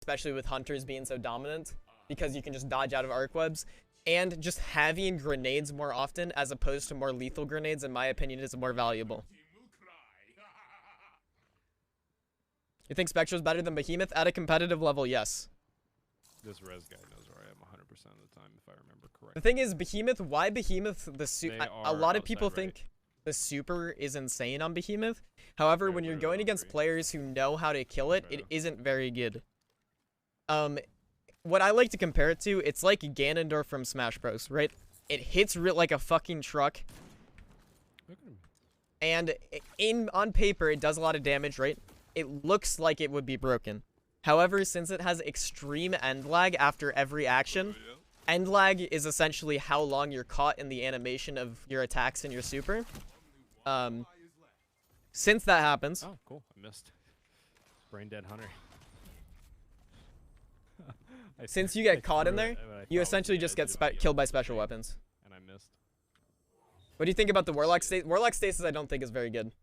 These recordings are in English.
especially with hunters being so dominant, because you can just dodge out of arc webs. And just having grenades more often as opposed to more lethal grenades, in my opinion, is more valuable. You think Spectral's better than Behemoth? At a competitive level, yes. This res guy knows where I am 100% of the time, if I remember correctly. The thing is, Behemoth, why Behemoth, a lot of people think the super is insane on Behemoth. However, when you're going against players who know how to kill it, it isn't very good. What I like to compare it to, it's like Ganondorf from Smash Bros, right? It hits like a fucking truck. And on paper, it does a lot of damage, right? It looks like it would be broken. However, since it has extreme end lag after every action, end lag is essentially how long you're caught in the animation of your attacks and your super. Since that happens... Oh, cool. I missed. Brain dead hunter. Since you get caught in there, you essentially just get killed by special weapons. And I missed. What do you think about the Warlock Stasis? Warlock Stasis I don't think is very good.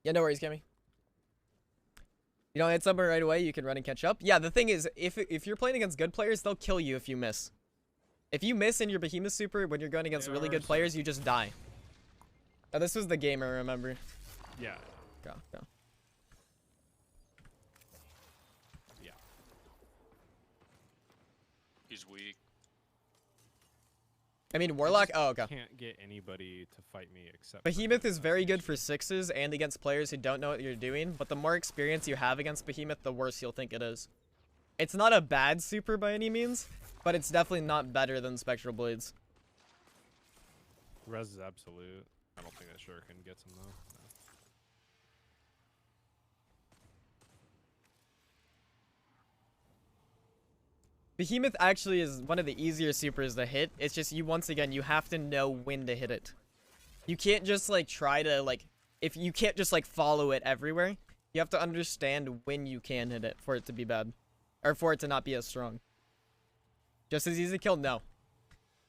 Yeah, no worries, Cammy. You don't hit someone right away, you can run and catch up. Yeah, the thing is, if you're playing against good players, they'll kill you if you miss. If you miss in your Behemoth super when you're going against really good players, you just die. Oh, this was the gamer, remember? Yeah. Go. Yeah. He's weak. I mean, Warlock... Oh, okay. Can't get anybody to fight me except... Behemoth is very good for 6s and against players who don't know what you're doing, but the more experience you have against Behemoth, the worse you'll think it is. It's not a bad super by any means, but it's definitely not better than Spectral Blades. Res is absolute. I don't think that Shuriken gets him, though. No. Behemoth actually is one of the easier supers to hit. It's just once again, you have to know when to hit it. You can't just like try to you can't just like follow it everywhere. You have to understand when you can hit it for it to be bad. Or for it to not be as strong. Just as easy to kill? No.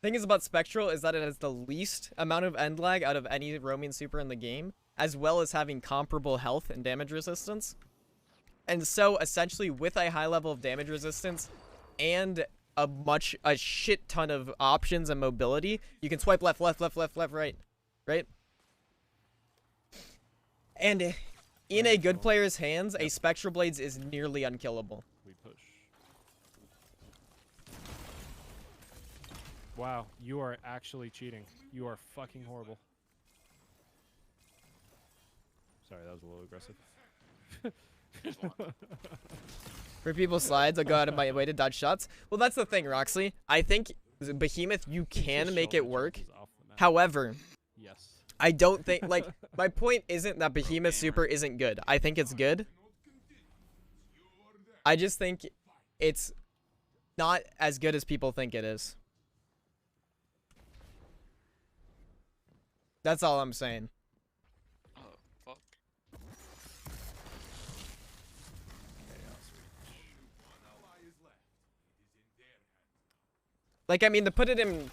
Thing is about Spectral is that it has the least amount of end lag out of any roaming super in the game, as well as having comparable health and damage resistance. And so essentially with a high level of damage resistance and a shit ton of options and mobility, you can swipe left, right. And in a good player's hands, a Spectral Blades is nearly unkillable. We push. Wow, you are actually cheating. You are fucking horrible. Sorry, that was a little aggressive. For people's slides, I'll go out of my way to dodge shots. Well, that's the thing, Roxley. I think Behemoth, you can make it work. However, yes. I don't think, like, my point isn't that Behemoth super isn't good. I think it's good. I just think it's not as good as people think it is. That's all I'm saying. Oh, fuck. Like, I mean, to put it in,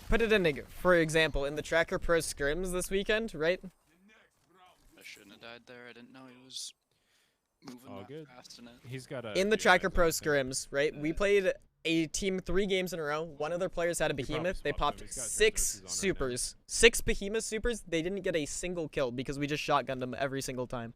for example, in the Tracker Pro scrims this weekend, right? I shouldn't have died there. I didn't know he was moving that fast in it. He's got a... In the Tracker Pro scrims, right? We played a team 3 games in a row. One of their players had a Behemoth. They popped 6 supers. 6 Behemoth supers. They didn't get a single kill because we just shotgunned them every single time.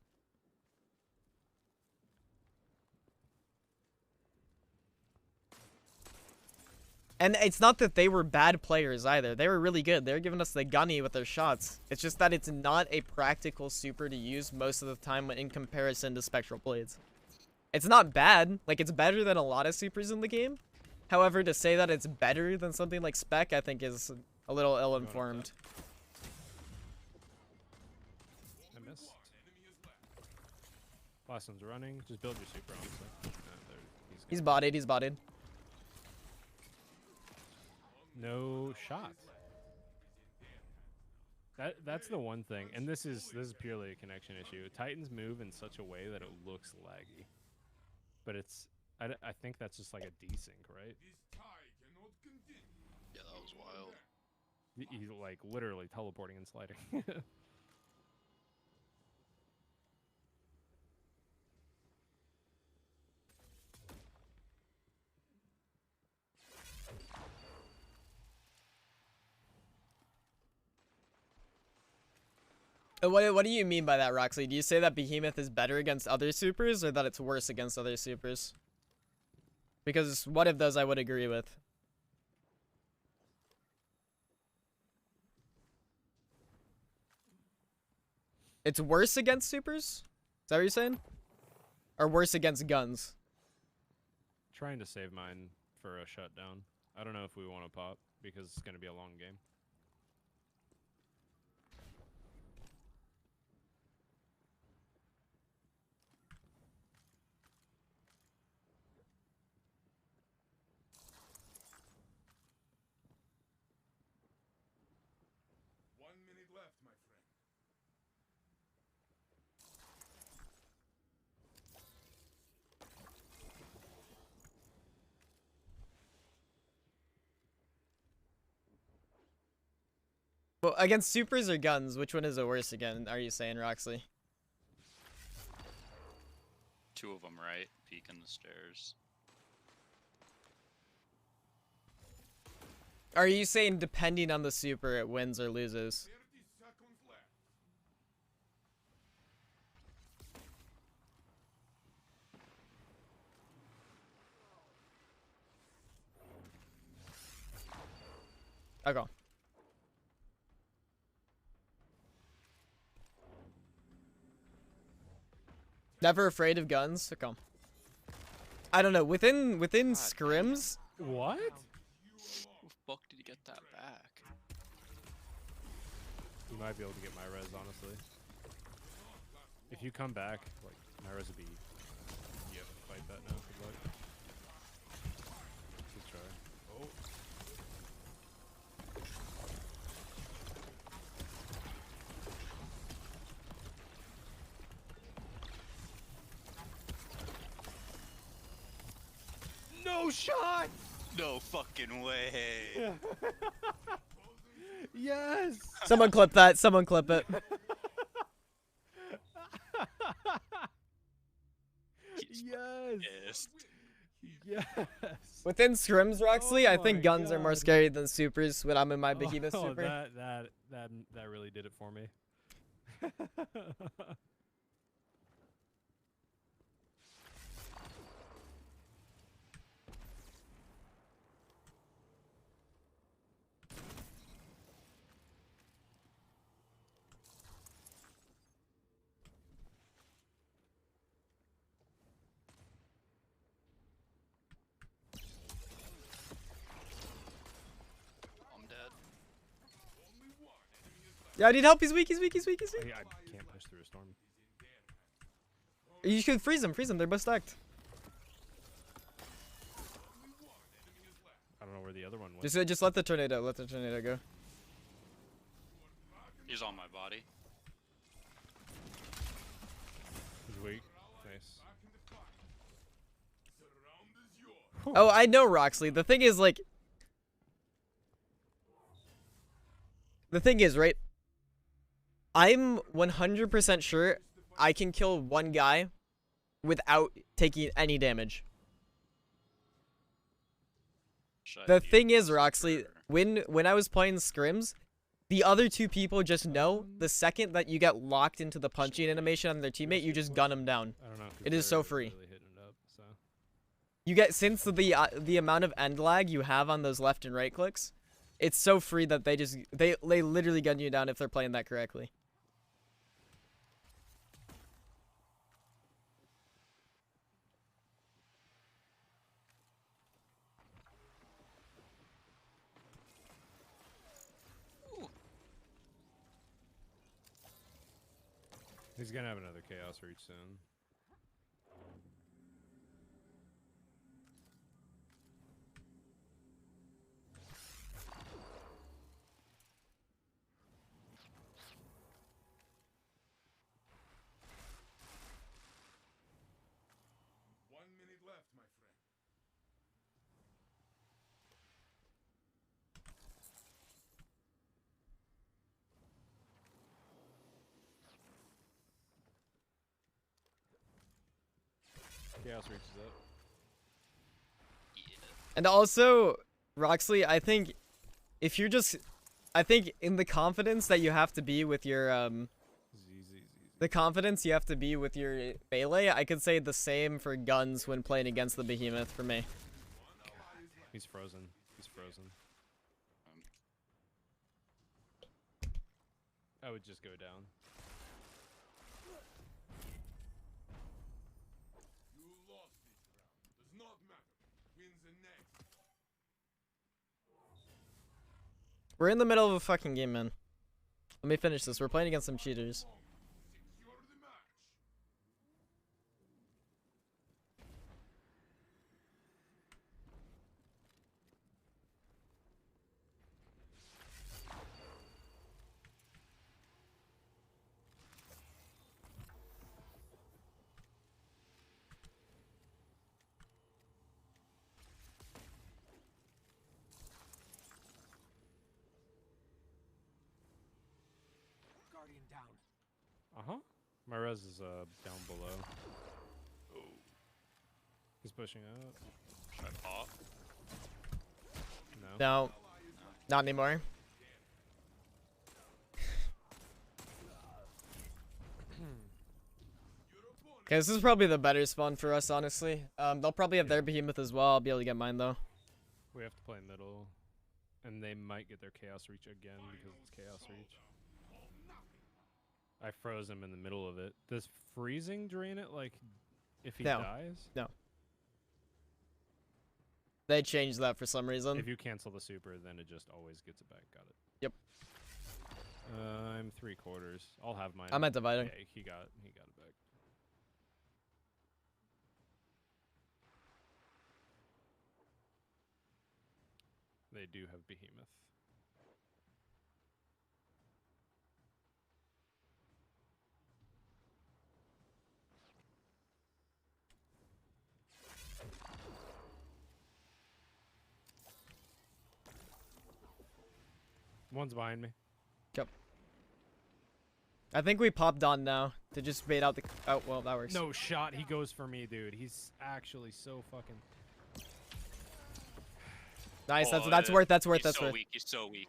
And it's not that they were bad players either. They were really good. They were giving us the gunny with their shots. It's just that it's not a practical super to use most of the time in comparison to Spectral Blades. It's not bad. Like, it's better than a lot of supers in the game. However, to say that it's better than something like Spec, I think is a little ill-informed. I missed. Last one's running. Just build your super, honestly. He's botted. He's botted. No shot. That's the one thing, and this is purely a connection issue. Titans move in such a way that it looks laggy, but it's I think that's just like a desync, right? Yeah, that was wild. He's like literally teleporting and sliding. What do you mean by that, Roxley? Do you say that Behemoth is better against other supers, or that it's worse against other supers? Because one of those I would agree with. It's worse against supers? Is that what you're saying? Or worse against guns? Trying to save mine for a shutdown. I don't know if we want to pop because it's going to be a long game. Well, against supers or guns, which one is it worse again, are you saying, Roxley? Two of them right, peeking the stairs. Are you saying depending on the super, it wins or loses? Okay. Never afraid of guns? Okay. I don't know. Within scrims, What? How the fuck did you get that back? You might be able to get my res, honestly. If you come back, like, my res would be... You have to fight that now. Good luck. Good try. Oh. No shot! No fucking way. Yes! someone clip that. Someone clip it. Yes! Yes. Yes! Within scrims, Roxley, Oh I think my guns are more God. scary than supers when I'm in my Behemoth Oh, super. that really did it for me. I'm dead. Yeah, I need help. He's weak. He's weak. He's weak. He's weak. I can't push through a storm. You should freeze them. Freeze them. They're both stacked. I don't know where the other one went. Just let the tornado. Let the tornado go. He's on my body. He's weak. Nice. Oh, I know, Roxley. The thing is, like... The thing is, right? I'm 100% sure I can kill one guy without taking any damage. Should I The do thing is, this Roxley, or- when I was playing scrims, the other two people just know the second that you get locked into the punching animation on their teammate, you just gun them down. I don't know. 'cause It is they're so free. Really hitting it up, so. You get, since the amount of end lag you have on those left and right clicks, it's so free that they literally gun you down if they're playing that correctly. He's gonna have another chaos reach soon. Chaos reaches up. And also, Roxley, I think if you're just, I think in the confidence that you have to be with your the confidence you have to be with your melee, I could say the same for guns when playing against the Behemoth for me. He's frozen. He's frozen. I would just go down. You lost this round. Does not matter. Wins the next. We're in the middle of a fucking game, man. Let me finish this. We're playing against some cheaters. Secure the match. Guardian down. Uh-huh. My res is down below. Oh, He's pushing up. should I pop? No. No, not anymore. Okay, this is probably the better spawn for us, honestly. They'll probably have their Behemoth as well. I'll be able to get mine, though. We have to play middle. And they might get their Chaos Reach again because it's Chaos Reach. I froze him in the middle of it. Does freezing drain it, like, if he No. dies? No. They changed that for some reason. If you cancel the super, then it just always gets it back. Got it. Yep. I'm 3/4. I'll have mine. I'm at dividing. Yeah, he got it back. They do have Behemoth. One's behind me. Yep. I think we popped on now to just bait out the. Oh well, that works. No shot. He goes for me, dude. He's actually so fucking. Nice. Oh, That's worth. That's worth. He's That's so worth. weak. He's so weak.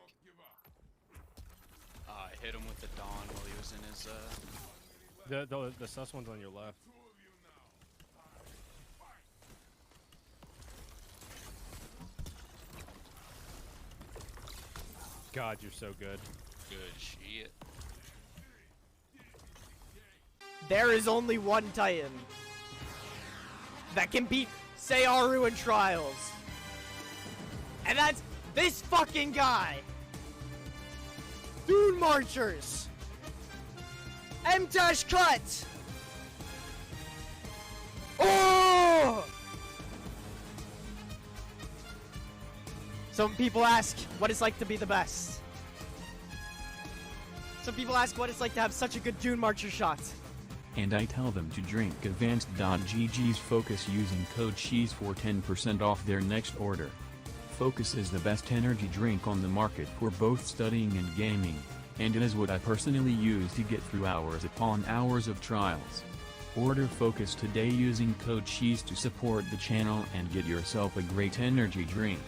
I hit him with the Dawn while he was in his The sus one's on your left. God, you're so good. good shit. There is only one Titan that can beat Searu in Trials. And that's this fucking guy. Dune Marchers. M-Dash Cut. Oh! Some people ask what it's like to be the best. Some people ask what it's like to have such a good Dune Marcher shot. And I tell them to drink Advanced.gg's Focus using code CHEESE for 10% off their next order. Focus is the best energy drink on the market for both studying and gaming, and it is what I personally use to get through hours upon hours of trials. Order Focus today using code CHEESE to support the channel and get yourself a great energy drink.